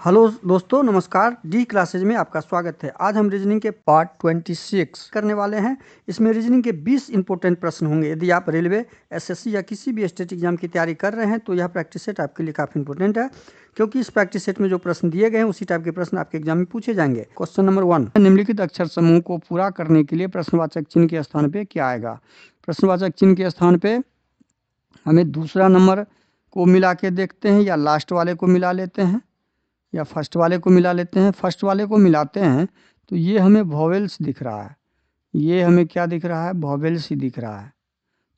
Hello दोस्तों, नमस्कार। D classes में आपका स्वागत है। आज हम रीजनिंग के पार्ट 26 करने वाले हैं। इसमें रीजनिंग के 20 इंपॉर्टेंट प्रश्न होंगे। यदि आप रेलवे, एसएससी या किसी भी स्टेट एग्जाम की तैयारी कर रहे हैं तो यह प्रैक्टिस सेट आपके लिए काफ़ी इंपॉर्टेंट है, क्योंकि इस प्रैक्टिस सेट में जो प्रश्न दिए गए हैं उसी टाइप के प्रश्न आपके एग्जाम में पूछे जाएंगे। क्वेश्चन नंबर 1, निम्नलिखित अक्षर समूह को पूरा करने के लिए प्रश्नवाचक चिन्ह के स्थान पर क्या आएगा। प्रश्नवाचक चिन्ह के स्थान पर हमें दूसरा नंबर को मिला के देखते हैं, या लास्ट वाले को मिला लेते हैं, या फर्स्ट वाले को मिला लेते हैं। फर्स्ट वाले को मिलाते हैं तो ये हमें वॉवेल्स दिख रहा है। ये हमें क्या दिख रहा है? वॉवेल्स ही दिख रहा है।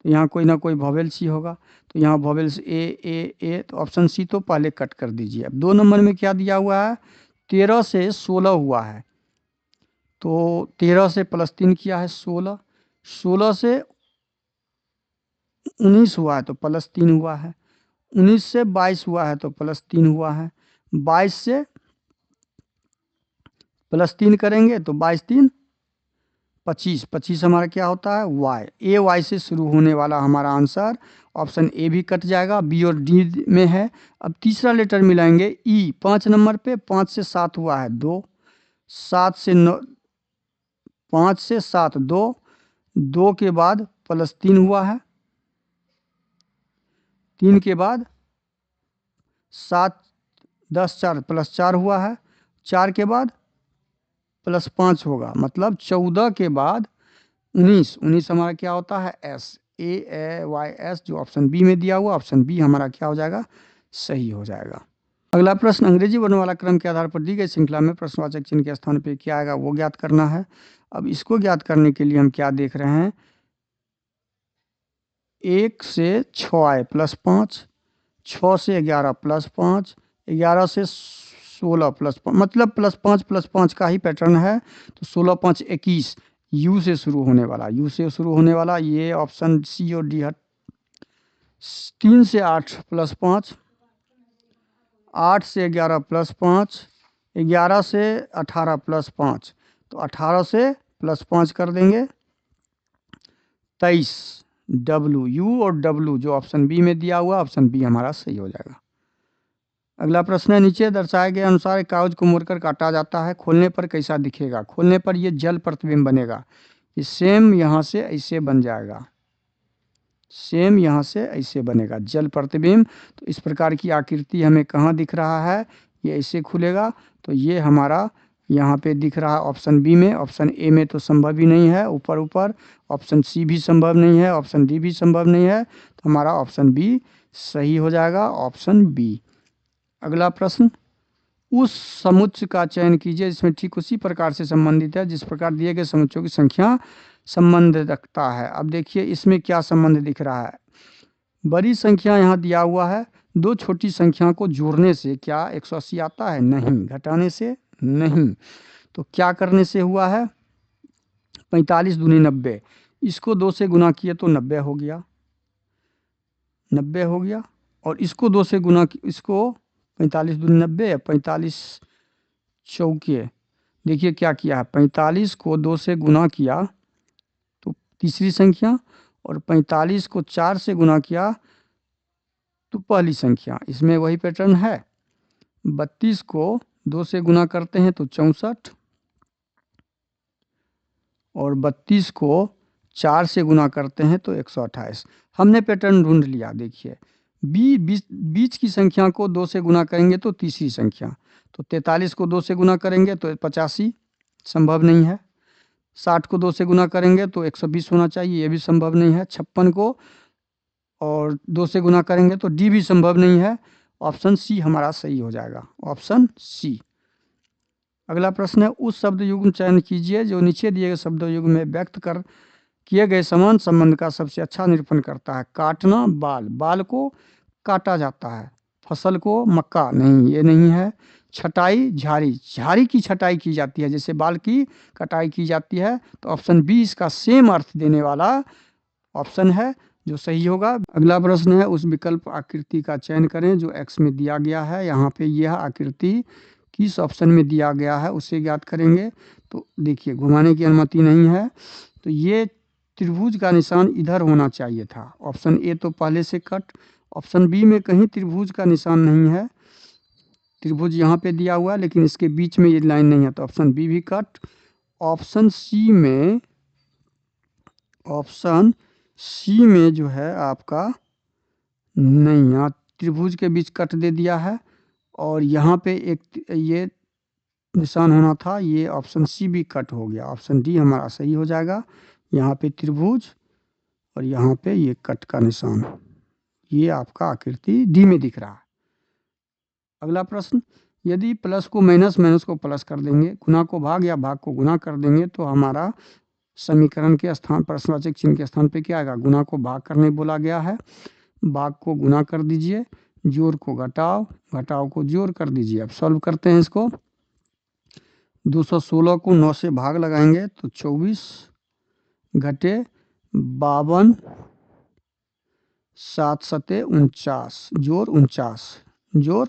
तो यहाँ कोई ना कोई वॉवेल्स ही होगा। तो यहाँ वॉवेल्स ए, तो ऑप्शन सी तो पहले कट कर दीजिए। अब 2 नंबर में क्या दिया हुआ है? 13 से 16 हुआ है, तो 13 से +3 किया है 16। 16 से 19 हुआ है तो +3 हुआ है। 19 से 22 हुआ है तो +3 हुआ है। 22 से +3 करेंगे तो 22 3 25। 25 हमारा क्या होता है? वाई। ए वाई से शुरू होने वाला हमारा आंसर ऑप्शन ए भी कट जाएगा। बी और डी में है। अब तीसरा लेटर मिलाएंगे ई। 5 नंबर पे 5 से 7 हुआ है 2। 7 से 9, 5 से 7 2, 2 के बाद +3 हुआ है। 3 के बाद 7 10 4 +4 हुआ है। 4 के बाद +5 होगा, मतलब 14 के बाद 19। 19 हमारा क्या होता है? एस। ए वाई एस, जो ऑप्शन बी में दिया हुआ, ऑप्शन बी हमारा क्या हो जाएगा? सही हो जाएगा। अगला प्रश्न, अंग्रेजी वर्णमाला क्रम के आधार पर दी गई श्रृंखला में प्रश्नवाचक चिन्ह के स्थान पे क्या आएगा वो ज्ञात करना है। अब इसको ज्ञात करने के लिए हम क्या देख रहे हैं? 1 से 6 आए +5, 6 से 11 +5, 11 से 16 +5, मतलब +5 का ही पैटर्न है। तो 16 5 21, यू से शुरू होने वाला, यू से शुरू होने वाला, ये ऑप्शन सी और डी हट। 3 से 8 +5, 8 से 11 +5, 11 से 18 +5, तो 18 से +5 कर देंगे 23। डब्लू, यू और डब्लू जो ऑप्शन बी में दिया हुआ, ऑप्शन बी हमारा सही हो जाएगा। अगला प्रश्न है, नीचे दर्शाए गए अनुसार एक कागज को मोड़कर काटा जाता है, खोलने पर कैसा दिखेगा? खोलने पर ये जल प्रतिबिंब बनेगा। ये सेम यहाँ से ऐसे बन जाएगा, सेम यहाँ से ऐसे बनेगा जल प्रतिबिंब। तो इस प्रकार की आकृति हमें कहाँ दिख रहा है? ये ऐसे खुलेगा, तो ये हमारा यहाँ पे दिख रहा है ऑप्शन बी में। ऑप्शन ए में तो संभव ही नहीं है, ऊपर ऊपर। ऑप्शन सी भी संभव नहीं है, ऑप्शन डी भी संभव नहीं है, तो हमारा ऑप्शन बी सही हो जाएगा, ऑप्शन बी। अगला प्रश्न, उस समुच्चय का चयन कीजिए जिसमें ठीक उसी प्रकार से संबंधित है जिस प्रकार दिए गए समुच्चयों की संख्या संबंध रखता है। अब देखिए इसमें क्या संबंध दिख रहा है? बड़ी संख्या यहाँ दिया हुआ है, 2 छोटी संख्या को जोड़ने से क्या 180 आता है? नहीं। घटाने से? नहीं। तो क्या करने से हुआ है? 45 दूनी 90, इसको 2 से गुना किए तो 90 हो गया, 90 हो गया। और इसको 2 से गुना, इसको 45 दूनी 90, 45 चौके। देखिए क्या किया है, 45 को 2 से गुना किया तो तीसरी संख्या, और 45 को 4 से गुना किया तो पहली संख्या। इसमें वही पैटर्न है। 32 को 2 से गुना करते हैं तो 64, और 32 को 4 से गुना करते हैं तो 128। हमने पैटर्न ढूंढ लिया। देखिए बीच की संख्या को 2 से गुना करेंगे तो तीसरी संख्या, तो 43 को 2 से गुना करेंगे तो 85, संभव नहीं है। 60 को 2 से गुना करेंगे तो 120 होना चाहिए, ये भी संभव नहीं है। 56 को और 2 से गुना करेंगे तो डी भी संभव नहीं है। ऑप्शन सी हमारा सही हो जाएगा, ऑप्शन सी। अगला प्रश्न है, उस शब्द युग्म चयन कीजिए जो नीचे दिए गए शब्द युग्म में व्यक्त कर किए गए समान संबंध का सबसे अच्छा निरूपण करता है। काटना, बाल, बाल को काटा जाता है। फसल को मक्का, नहीं ये नहीं है। छटाई, झाड़ी, झाड़ी की छटाई की जाती है, जैसे बाल की कटाई की जाती है। तो ऑप्शन बी इसका सेम अर्थ देने वाला ऑप्शन है, जो सही होगा। अगला प्रश्न है, उस विकल्प आकृति का चयन करें जो एक्स में दिया गया है। यहाँ पे यह आकृति किस ऑप्शन में दिया गया है उसे ज्ञात करेंगे। तो देखिए घुमाने की अनुमति नहीं है, तो ये त्रिभुज का निशान इधर होना चाहिए था। ऑप्शन ए तो पहले से कट। ऑप्शन बी में कहीं त्रिभुज का निशान नहीं है, त्रिभुज यहाँ पे दिया हुआ है लेकिन इसके बीच में ये लाइन नहीं है, तो ऑप्शन बी भी कट। ऑप्शन सी में जो है आपका नहीं, यहाँ त्रिभुज के बीच कट दे दिया है और यहाँ पे एक ये निशान होना था, ये ऑप्शन सी भी कट हो गया। ऑप्शन डी हमारा सही हो जाएगा। यहाँ पे त्रिभुज और यहाँ पे ये कट का निशान, ये आपका आकृति डी में दिख रहा है। अगला प्रश्न, यदि प्लस को माइनस, माइनस को प्लस कर देंगे, गुना को भाग या भाग को गुना कर देंगे तो हमारा समीकरण के स्थान, प्रश्नवाचक चिन्ह के स्थान पे क्या आएगा? गुना को भाग करने बोला गया है, भाग को गुना कर दीजिए, जोड़ को घटाओ, घटाओ को जोड़ कर दीजिए। अब सॉल्व करते हैं इसको। 216 को 9 से भाग लगाएंगे तो 24 घटे 52, 7 सते 49, जोड़ 49, जोड़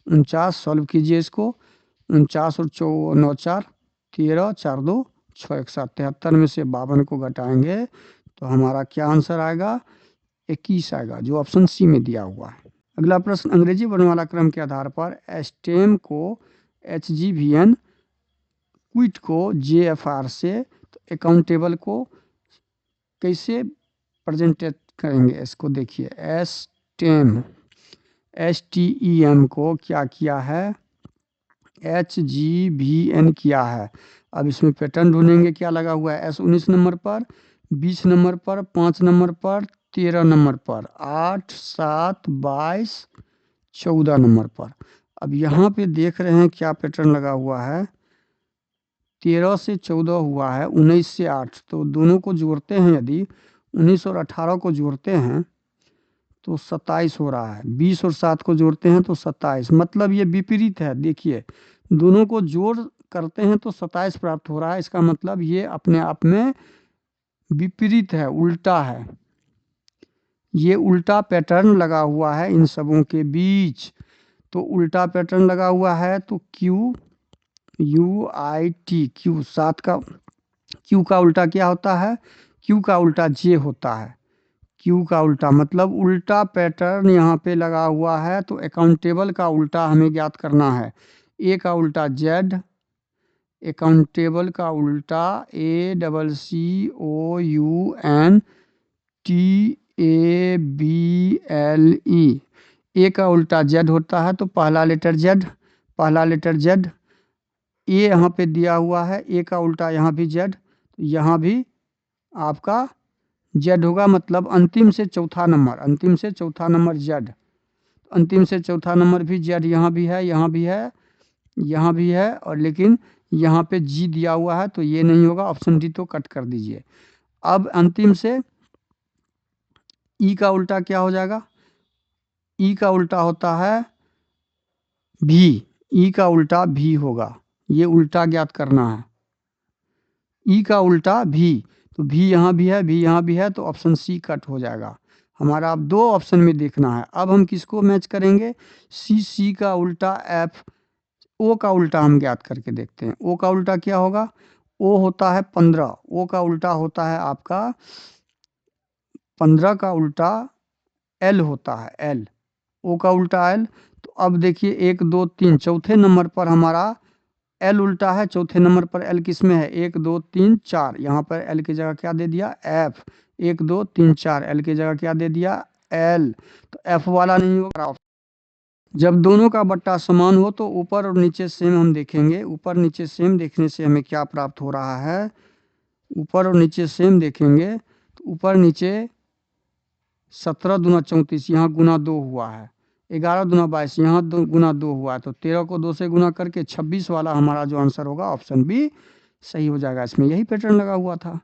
49। सॉल्व कीजिए इसको। 49 और 9 4 13, 4 2 6 1 7, 73 में से 52 को घटाएंगे तो हमारा क्या आंसर आएगा? 21 आएगा, जो ऑप्शन सी में दिया हुआ है। अगला प्रश्न, अंग्रेजी वर्णमाला क्रम के आधार पर स्टेम को HGVN, क्विट को JFR से, तो अकाउंटेबल को कैसे प्रेजेंट करेंगे? इसको देखिए, STEM को क्या किया है? HGVN किया है। अब इसमें पैटर्न ढूंढेंगे, क्या लगा हुआ है? S 19 नंबर पर, 20 नंबर पर, 5 नंबर पर, 13 नंबर पर, 8 7 22 14 नंबर पर। अब यहाँ पे देख रहे हैं क्या पैटर्न लगा हुआ है? 13 से 14 हुआ है, 19 से 8, तो दोनों को जोड़ते हैं, यदि 19 और 18 को जोड़ते हैं तो 27 हो रहा है। 20 और 7 को जोड़ते हैं तो 27, मतलब ये विपरीत है। देखिए, दोनों को जोड़ करते हैं तो 27 प्राप्त हो रहा है, इसका मतलब ये अपने आप में विपरीत है, उल्टा है। ये उल्टा पैटर्न लगा हुआ है इन सबों के बीच। तो उल्टा पैटर्न लगा हुआ है तो QUIT, Q 7 का, Q का उल्टा क्या होता है? Q का उल्टा J होता है। Q का उल्टा मतलब उल्टा पैटर्न यहाँ पे लगा हुआ है, तो अकाउंटेबल का उल्टा हमें ज्ञात करना है। A का उल्टा Z, अकाउंटेबल का उल्टा ACCOUNTABLE। A का उल्टा Z होता है, तो पहला लेटर Z, पहला लेटर Z। A यहाँ पे दिया हुआ है, A का उल्टा यहाँ भी Z, यहाँ भी आपका Z होगा, मतलब अंतिम से चौथा नंबर, अंतिम से चौथा नंबर Z, अंतिम से चौथा नंबर भी Z, यहाँ भी है, यहाँ भी है, यहाँ भी है, और लेकिन यहाँ पे G दिया हुआ है तो ये नहीं होगा, ऑप्शन डी तो कट कर दीजिए। अब अंतिम से E का उल्टा क्या हो जाएगा? E का उल्टा होता है V, E का उल्टा V होगा, ये उल्टा ज्ञात करना है। E का उल्टा V, तो V यहाँ भी है, V यहाँ भी है, तो ऑप्शन सी कट हो जाएगा हमारा। अब 2 ऑप्शन में देखना है। अब हम किसको मैच करेंगे? C का उल्टा F, O का उल्टा हम ज्ञात करके देखते हैं। O का उल्टा क्या होगा? O होता है 15, O का उल्टा होता है आपका 15 का उल्टा L होता है, L, O का उल्टा L। तो अब देखिए 1 2 3, चौथे नंबर पर हमारा L उल्टा है, चौथे नंबर पर L किस में है? 1 2 3 4, यहाँ पर L की जगह क्या दे दिया? F। 1 2 3 4, L की जगह क्या दे दिया? L। तो F वाला नहीं होगा। जब दोनों का बट्टा समान हो तो ऊपर और नीचे सेम हम देखेंगे। ऊपर नीचे सेम देखने से हमें क्या प्राप्त हो रहा है? ऊपर और नीचे सेम देखेंगे तो ऊपर नीचे 17 दूना 34, यहाँ गुना 2 हुआ है, 11 दूना 22, यहाँ गुना 2 हुआ है, तो 13 को 2 से गुना करके 26 वाला हमारा जो आंसर होगा ऑप्शन बी सही हो जाएगा। इसमें यही पैटर्न लगा हुआ था।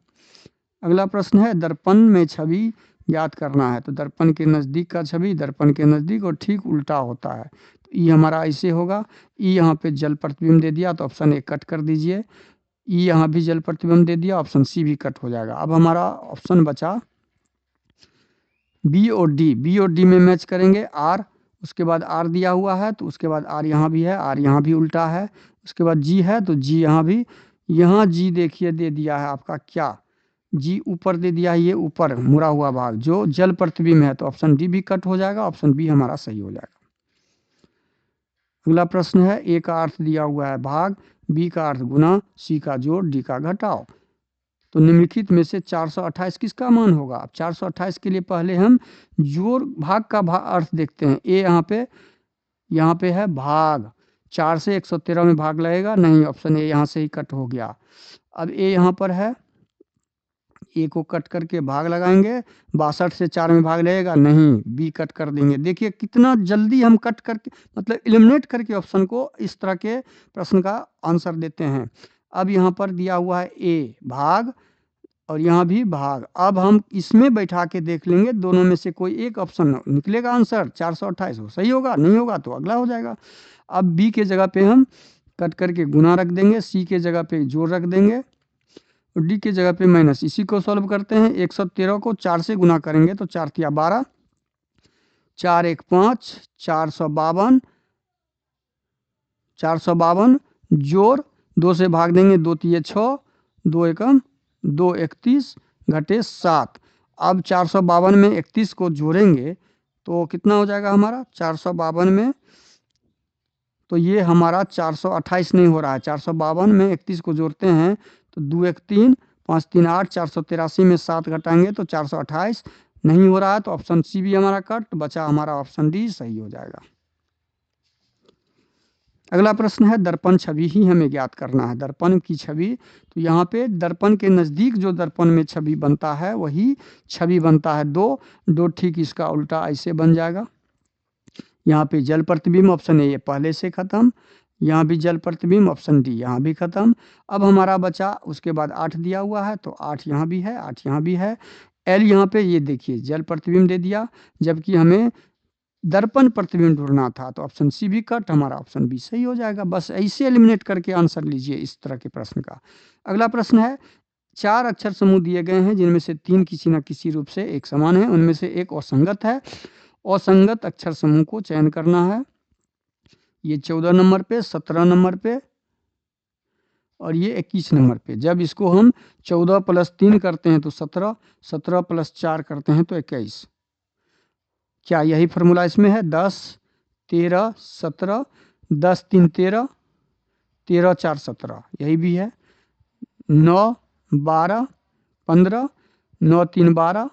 अगला प्रश्न है, दर्पण में छवि याद करना है। तो दर्पण के नज़दीक का छवि दर्पण के नज़दीक और ठीक उल्टा होता है, तो ई हमारा ऐसे होगा। ई यहाँ पे जल प्रतिबिंब दे दिया तो ऑप्शन ए कट कर दीजिए। ई यहाँ भी जल प्रतिबिंब दे दिया, ऑप्शन सी भी कट हो जाएगा। अब हमारा ऑप्शन बचा बी और डी। बी और डी में मैच करेंगे आर, उसके बाद आर दिया हुआ है तो उसके बाद आर यहाँ भी है, आर यहाँ भी उल्टा है, उसके बाद जी है तो जी यहाँ भी, यहाँ जी देखिए दे दिया है आपका क्या? जी ऊपर दे दिया है, ये ऊपर मुड़ा हुआ भाग जो जल प्रतिबिंब है, तो ऑप्शन डी भी कट हो जाएगा, ऑप्शन बी हमारा सही हो जाएगा। अगला प्रश्न है, ए का अर्थ दिया हुआ है भाग, बी का अर्थ गुना, सी का जोड़, डी का घटाव। तो निम्नलिखित में से 428 किसका मान होगा? अब 428 के लिए पहले हम जोड़ भाग का अर्थ देखते हैं। ए यहाँ पे है भाग, 4 से 113 में भाग लगेगा नहीं, ऑप्शन ए यहाँ से ही कट हो गया। अब ए यहाँ पर है, ए को कट करके भाग लगाएंगे, 62 से 4 में भाग लगेगा नहीं, बी कट कर देंगे। देखिए कितना जल्दी हम कट करके मतलब एलिमिनेट करके ऑप्शन को इस तरह के प्रश्न का आंसर देते हैं। अब यहाँ पर दिया हुआ है ए भाग और यहाँ भी भाग। अब हम इसमें बैठा के देख लेंगे, दोनों में से कोई एक ऑप्शन निकलेगा आंसर 428 हो, सही होगा, नहीं होगा तो अगला हो जाएगा। अब बी के जगह पे हम कट करके गुना रख देंगे, सी के जगह पे जोड़ रख देंगे और डी के जगह पे माइनस। इसी को सॉल्व करते हैं। 113 को 4 से गुना करेंगे तो 4 तिया 12, 4 1 5, 452, 452 जोड़ 2 से भाग देंगे, 2 तिये 6, 2 एकम 2 31 घटे 7। अब 452 में 31 को जोड़ेंगे तो कितना हो जाएगा हमारा 452 में, तो ये हमारा 428 नहीं हो रहा है। 452 में 31 को जोड़ते हैं तो 2 1 3, 5 3 8, 483 में 7 घटाएंगे तो 428 नहीं हो रहा है, तो ऑप्शन सी भी हमारा कट, बचा हमारा ऑप्शन डी सही हो जाएगा। अगला प्रश्न है, दर्पण छवि ही हमें ज्ञात करना है। दर्पण की छवि, तो यहाँ पे दर्पण के नज़दीक जो दर्पण में छवि बनता है वही छवि बनता है दो ठीक इसका उल्टा ऐसे बन जाएगा। यहाँ पे जल प्रतिबिंब, ऑप्शन ए ये पहले से खत्म, यहाँ भी जल प्रतिबिंब, ऑप्शन डी यहाँ भी खत्म। अब हमारा बचा उसके बाद 8 दिया हुआ है तो 8 यहाँ भी है, 8 यहाँ भी है। एल यहाँ पे ये देखिए जल प्रतिबिंब दे दिया, जबकि हमें दर्पण प्रतिबिंब ढूंढना था, तो ऑप्शन सी भी कट, हमारा ऑप्शन बी सही हो जाएगा। बस ऐसे एलिमिनेट करके आंसर लीजिए इस तरह के प्रश्न का। अगला प्रश्न है, 4 अक्षर समूह दिए गए हैं जिनमें से 3 किसी न किसी रूप से एक समान है, उनमें से एक असंगत है। असंगत अक्षर समूह को चयन करना है। ये 14 नंबर पे, 17 नंबर पे और ये 21 नंबर पे। जब इसको हम 14 + 3 करते हैं तो 17, 17 + 4 करते हैं तो 21। क्या यही फॉर्मूला इसमें है? 10 13 17, 10 3 13, 13 4 17, यही भी है। 9 12 15, 9 3 12,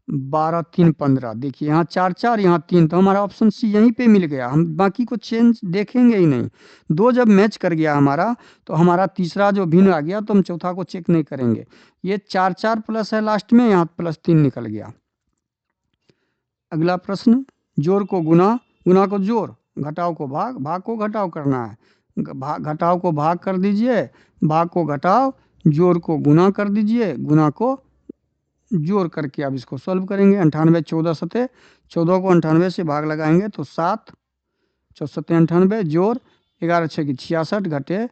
12 3 15। देखिए यहाँ 4 4, यहाँ 3, तो हमारा ऑप्शन सी यहीं पे मिल गया। हम बाकी को चेंज देखेंगे ही नहीं। 2 जब मैच कर गया हमारा तो हमारा तीसरा जो भिन्न आ गया तो हम चौथा को चेक नहीं करेंगे। ये 4 4 प्लस है लास्ट में, यहाँ +3 निकल गया। अगला प्रश्न, जोड़ को गुना, गुना को जोड़, घटाव को भाग, भाग को घटाव करना है। घटाव को भाग कर दीजिए, भाग को घटाव, जोड़ को गुना कर दीजिए, गुना को जोड़ करके अब इसको सॉल्व करेंगे। 98 14 सते, 14 को 98 से भाग लगाएंगे तो 7, 4 सते 98 जोड़ 11 6 की 66 घटे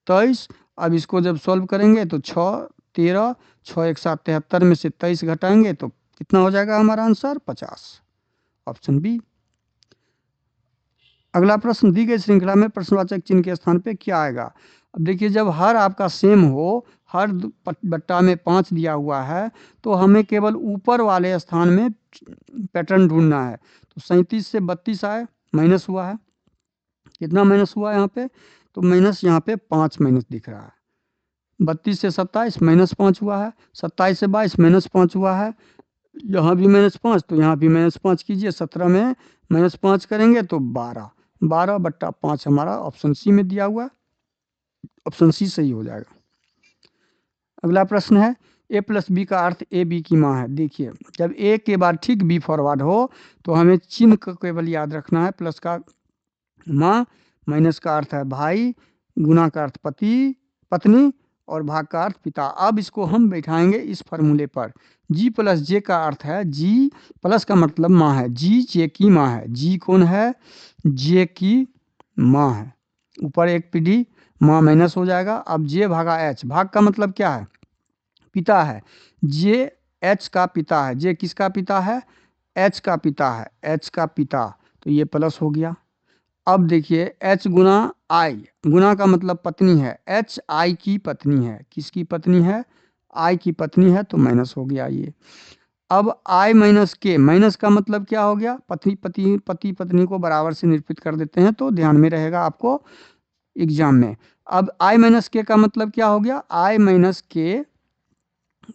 23। अब इसको जब सॉल्व करेंगे तो 6 13, 6 1 7 73 में से 23 घटाएंगे तो कितना हो जाएगा हमारा आंसर 50, ऑप्शन बी। अगला प्रश्न, दी गई श्रृंखला में प्रश्नवाचक चिन्ह के स्थान पे क्या आएगा? अब देखिए जब हर आपका सेम हो, हर बट्टा में 5 दिया हुआ है तो हमें केवल ऊपर वाले स्थान में पैटर्न ढूंढना है। तो 37 से 32 आए, माइनस हुआ है, कितना माइनस हुआ है यहाँ पे? तो माइनस यहाँ पे 5 माइनस दिख रहा है। 32 से 27 -5 हुआ है, 27 से 22 -5 हुआ है, यहाँ भी -5 तो यहाँ भी -5 कीजिए। 17 में -5 करेंगे तो 12, 12/5 हमारा ऑप्शन सी में दिया हुआ, ऑप्शन सी सही हो जाएगा। अगला प्रश्न है, a + b का अर्थ a b की माँ है। देखिए जब a के बाद ठीक b फॉरवर्ड हो तो हमें चिन्ह को केवल याद रखना है, प्लस का माँ, माइनस का अर्थ है भाई, गुना का अर्थ पति पत्नी और भाग का अर्थ पिता। अब इसको हम बैठाएंगे इस फार्मूले पर। G + J का अर्थ है, G प्लस का मतलब माँ है, G J की माँ है। G कौन है? J की माँ है। ऊपर एक पीढ़ी माँ माइनस हो जाएगा। अब J भागा H, भाग का मतलब क्या है? पिता है। J H का पिता है। J किसका पिता है? H का पिता है, H का पिता, तो ये प्लस हो गया। अब देखिए H गुना I, गुना का मतलब पत्नी है, H I की पत्नी है। किसकी पत्नी है? I की पत्नी है, तो माइनस हो गया ये। अब I माइनस के, माइनस का मतलब क्या हो गया, पति पत्नी को बराबर से निरूपित कर देते हैं, तो ध्यान में रहेगा आपको एग्जाम में। अब I माइनस के का मतलब क्या हो गया, I माइनस के,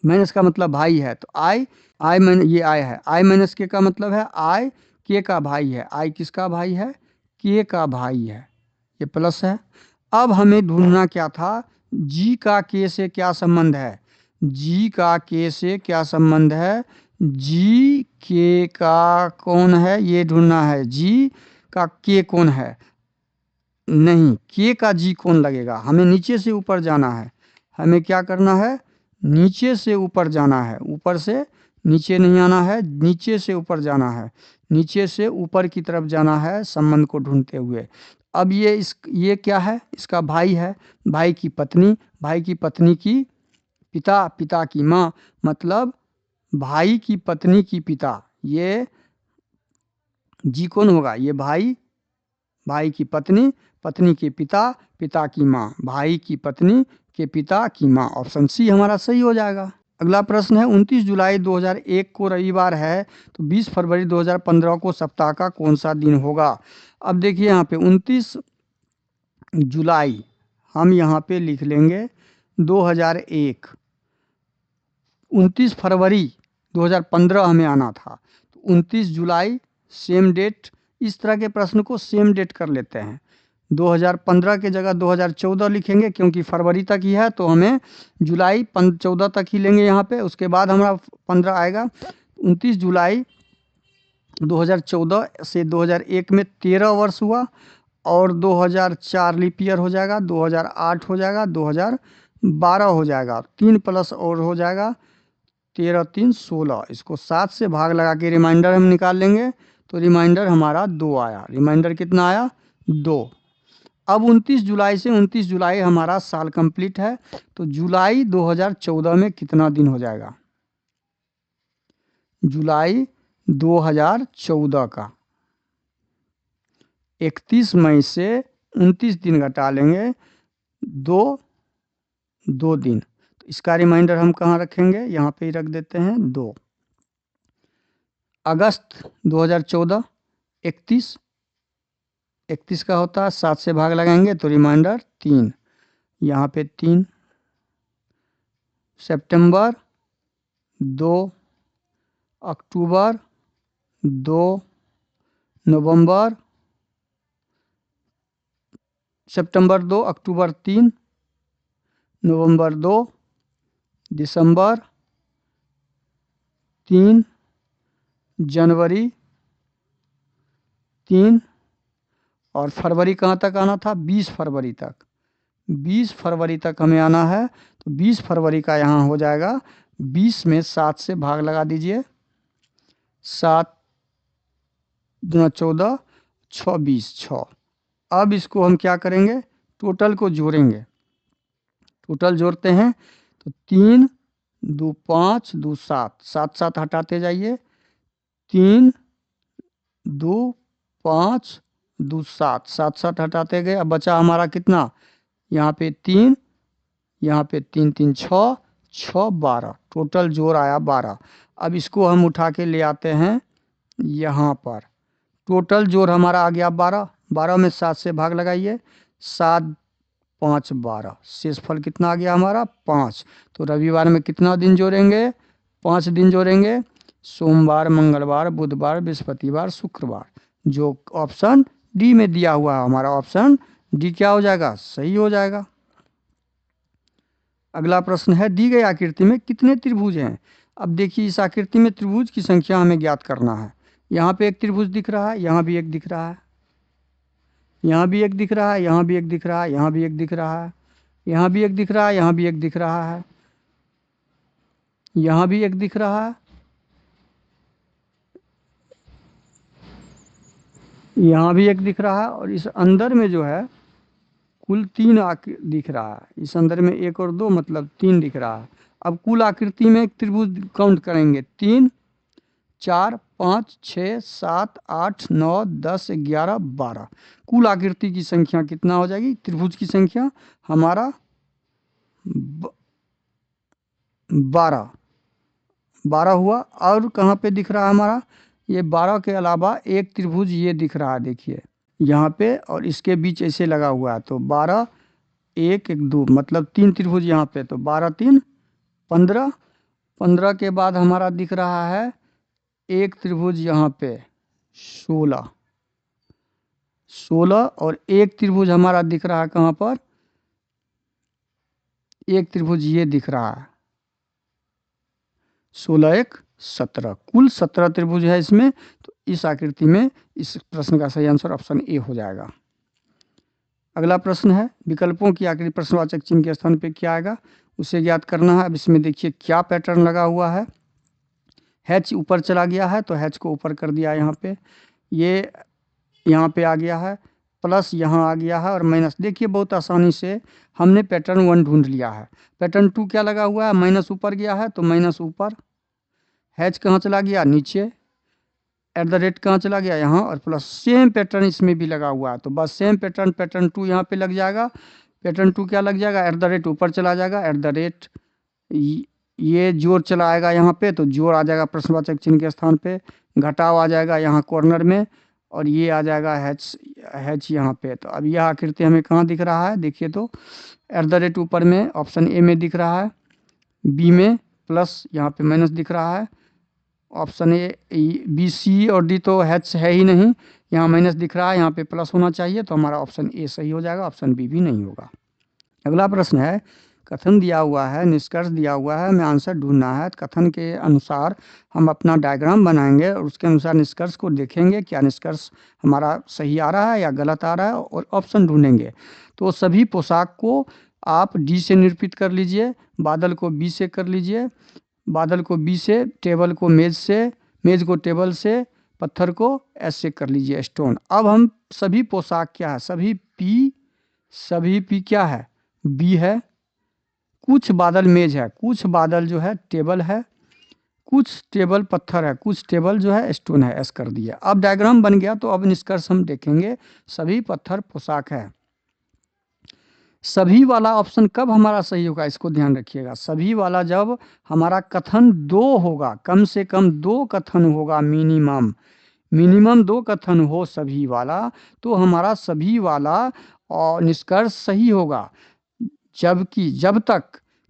माइनस का मतलब भाई है, तो I माइनस, ये I है, I माइनस के का मतलब है I के का भाई है, I किसका भाई है, के का भाई है, ये प्लस है। अब हमें ढूंढना क्या था, G का K से क्या संबंध है, G का K से क्या संबंध है, G K का कौन है ये ढूंढना है, G का K कौन है, नहीं K का G कौन लगेगा, हमें नीचे से ऊपर जाना है, हमें क्या करना है, नीचे से ऊपर जाना है, ऊपर से नीचे नहीं आना है, नीचे से ऊपर जाना है, नीचे से ऊपर की तरफ जाना है संबंध को ढूंढते हुए। अब ये क्या है, इसका भाई है, भाई की पत्नी, भाई की पत्नी की पिता, पिता की माँ, मतलब भाई की पत्नी की पिता, ये जी कौन होगा, ये भाई, भाई की पत्नी, पत्नी के पिता, पिता की माँ, भाई की पत्नी के पिता की माँ, ऑप्शन सी हमारा सही हो जाएगा। अगला प्रश्न है 29 जुलाई 2001 को रविवार है, तो 20 फरवरी 2015 को सप्ताह का कौन सा दिन होगा। अब देखिए यहाँ पे 29 जुलाई हम यहाँ पे लिख लेंगे 2001, 29 फरवरी 2015 हमें आना था, तो 29 जुलाई सेम डेट, इस तरह के प्रश्न को सेम डेट कर लेते हैं, 2015 के जगह 2014 लिखेंगे, क्योंकि फरवरी तक ही है तो हमें जुलाई 14 तक ही लेंगे यहाँ पे, उसके बाद हमारा 15 आएगा। 29 जुलाई 2014 से 2001 में 13 वर्ष हुआ, और 2004 लीप ईयर हो जाएगा, 2008 हो जाएगा, 2012 हो जाएगा, 3 प्लस और हो जाएगा, 13 3 16, इसको 7 से भाग लगा के रिमाइंडर हम निकाल लेंगे, तो रिमाइंडर हमारा 2 आया, रिमाइंडर कितना आया, 2। अब 29 जुलाई से 29 जुलाई हमारा साल कंप्लीट है, तो जुलाई 2014 में कितना दिन हो जाएगा, जुलाई 2014 का 31 मई से 29 दिन घटा लेंगे, 2 दिन, तो इसका रिमाइंडर हम कहाँ रखेंगे, यहाँ पे ही रख देते हैं 2। अगस्त 2014 31, 31 का होता है, 7 से भाग लगाएंगे तो रिमाइंडर 3, यहाँ पे 3। सितंबर 2, अक्टूबर 2, नवंबर, सितंबर 2, अक्टूबर 3, नवंबर 2, दिसंबर 3, जनवरी 3, और फरवरी कहाँ तक आना था, 20 फरवरी तक, 20 फरवरी तक हमें आना है, तो 20 फरवरी का यहाँ हो जाएगा, 20 में 7 से भाग लगा दीजिए, 7 दूना 14, 6 20, 6। अब इसको हम क्या करेंगे, टोटल को जोड़ेंगे, टोटल जोड़ते हैं, तो 3 2 5 2 7, 7 7 हटाते जाइए, 3 2 5 2 7, 7 7 हटाते गए, अब बचा हमारा कितना, यहाँ पे 3, यहाँ पे 3 3 6, 6 12, टोटल जोड़ आया 12। अब इसको हम उठा के ले आते हैं यहाँ पर, टोटल जोड़ हमारा आ गया 12, 12 में 7 से भाग लगाइए, 7 5 12, शेषफल कितना आ गया हमारा 5। तो रविवार में कितना दिन जोड़ेंगे, 5 दिन जोड़ेंगे, सोमवार, मंगलवार, बुधवार, बृहस्पतिवार, शुक्रवार, जो ऑप्शन डी में दिया हुआ है हमारा ऑप्शन डी क्या हो जाएगा, सही हो जाएगा। अगला प्रश्न है, दी गई आकृति में कितने त्रिभुज हैं। अब देखिए इस आकृति में त्रिभुज की संख्या हमें ज्ञात करना है। यहाँ पे एक त्रिभुज दिख रहा है, यहाँ भी एक दिख रहा है, यहाँ भी एक दिख रहा है, यहाँ भी एक दिख रहा है, यहाँ भी एक दिख रहा है, यहाँ भी एक दिख रहा है, यहाँ भी एक दिख रहा है, यहाँ भी एक दिख रहा है, यहाँ भी एक दिख रहा है, और इस अंदर में जो है कुल 3 दिख रहा है, इस अंदर में 1 और 2 मतलब 3 दिख रहा है। अब कुल आकृति में एक त्रिभुज काउंट करेंगे, 3 4 5 6 7 8 9 10 11 12, कुल आकृति की संख्या कितना हो जाएगी, त्रिभुज की संख्या हमारा 12, 12 हुआ। और कहाँ पे दिख रहा है हमारा, ये 12 के अलावा एक त्रिभुज ये दिख रहा है, देखिए यहाँ पे, और इसके बीच ऐसे लगा हुआ है। तो 12 1 1 2 मतलब 3 त्रिभुज यहाँ पे। तो 12 3 15। 15 के बाद हमारा दिख रहा है एक त्रिभुज यहाँ पे 16। 16 और एक त्रिभुज हमारा दिख रहा है कहाँ पर, एक त्रिभुज ये दिख रहा है 16 1 17। कुल 17 त्रिभुज है इसमें। तो इस आकृति में इस प्रश्न का सही आंसर ऑप्शन ए हो जाएगा। अगला प्रश्न है, विकल्पों की आकृति प्रश्नवाचक चिन्ह के स्थान पे क्या आएगा, उसे ज्ञात करना है। अब इसमें देखिए क्या पैटर्न लगा हुआ है। हैच ऊपर चला गया है तो हैच को ऊपर कर दिया यहाँ पे, ये यहाँ पे आ गया है, प्लस यहाँ आ गया है और माइनस। देखिए बहुत आसानी से हमने पैटर्न 1 ढूंढ लिया है। पैटर्न 2 क्या लगा हुआ है, माइनस ऊपर गया है तो माइनस ऊपर, हैच कहाँ चला गया नीचे, एट द रेट कहाँ चला गया यहाँ, और प्लस सेम पैटर्न इसमें भी लगा हुआ है। तो बस सेम पैटर्न पैटर्न 2 यहाँ पे लग जाएगा। पैटर्न 2 क्या लग जाएगा, एट द रेट ऊपर चला जाएगा, एट द रेट ये जोड़ चला आएगा यहाँ पे, तो जोड़ आ जाएगा प्रश्नवाचक चिन्ह के स्थान पे, घटाव आ जाएगा यहाँ कॉर्नर में, और ये आ जाएगा हैच यहाँ पे। तो अब यह आकृति हमें कहाँ दिख रहा है, देखिए तो एट द रेट ऊपर में ऑप्शन ए में दिख रहा है, बी में प्लस यहाँ पे माइनस दिख रहा है, ऑप्शन ए बी सी और डी तो हैच है ही नहीं, यहाँ माइनस दिख रहा है, यहाँ पे प्लस होना चाहिए। तो हमारा ऑप्शन ए सही हो जाएगा, ऑप्शन बी भी नहीं होगा। अगला प्रश्न है, कथन दिया हुआ है, निष्कर्ष दिया हुआ है, हमें आंसर ढूंढना है। कथन के अनुसार हम अपना डायग्राम बनाएंगे और उसके अनुसार निष्कर्ष को देखेंगे, क्या निष्कर्ष हमारा सही आ रहा है या गलत आ रहा है, और ऑप्शन ढूंढेंगे। तो सभी पोशाक को आप डी से निरूपित कर लीजिए, बादल को बी से कर लीजिए, बादल को बी से, टेबल को मेज से, मेज को टेबल से, पत्थर को एस से कर लीजिए स्टोन। अब हम सभी पोशाक क्या है, सभी पी क्या है, बी है, कुछ बादल मेज है, कुछ बादल जो है टेबल है, कुछ टेबल पत्थर है, कुछ टेबल जो है स्टोन है, एस कर दिया। अब डायग्राम बन गया। तो अब निष्कर्ष हम देखेंगे, सभी पत्थर पोशाक है। सभी वाला ऑप्शन कब हमारा सही होगा, इसको ध्यान रखिएगा। सभी वाला जब हमारा कथन 2 होगा, कम से कम 2 कथन होगा, मिनिमम 2 कथन हो सभी वाला, तो हमारा सभी वाला और निष्कर्ष सही होगा। जबकि जब तक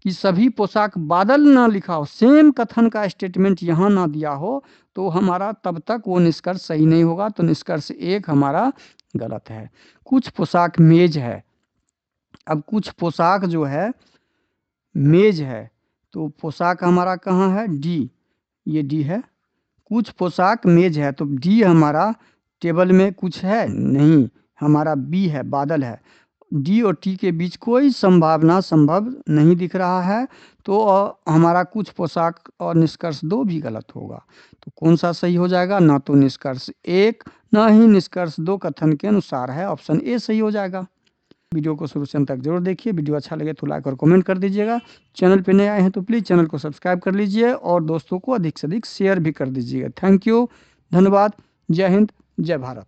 कि सभी पोशाक बादल ना लिखा हो, सेम कथन का स्टेटमेंट यहाँ ना दिया हो, तो हमारा तब तक वो निष्कर्ष सही नहीं होगा। तो निष्कर्ष 1 हमारा गलत है। कुछ पोशाक मेज है। अब कुछ पोशाक जो है मेज है, तो पोशाक हमारा कहाँ है, डी, ये डी है। कुछ पोशाक मेज है, तो डी हमारा टेबल में कुछ है नहीं, हमारा बी है, बादल है। डी और टी के बीच कोई संभावना संभव नहीं दिख रहा है। तो हमारा कुछ पोशाक और निष्कर्ष 2 भी गलत होगा। तो कौन सा सही हो जाएगा, ना तो निष्कर्ष 1 ना ही निष्कर्ष 2 कथन के अनुसार है, ऑप्शन ए सही हो जाएगा। वीडियो को शुरू से अंत तक जरूर देखिए। वीडियो अच्छा लगे तो लाइक और कमेंट कर दीजिएगा। चैनल पे नए आए हैं तो प्लीज़ चैनल को सब्सक्राइब कर लीजिए और दोस्तों को अधिक से अधिक शेयर भी कर दीजिएगा। थैंक यू, धन्यवाद, जय हिंद, जय भारत।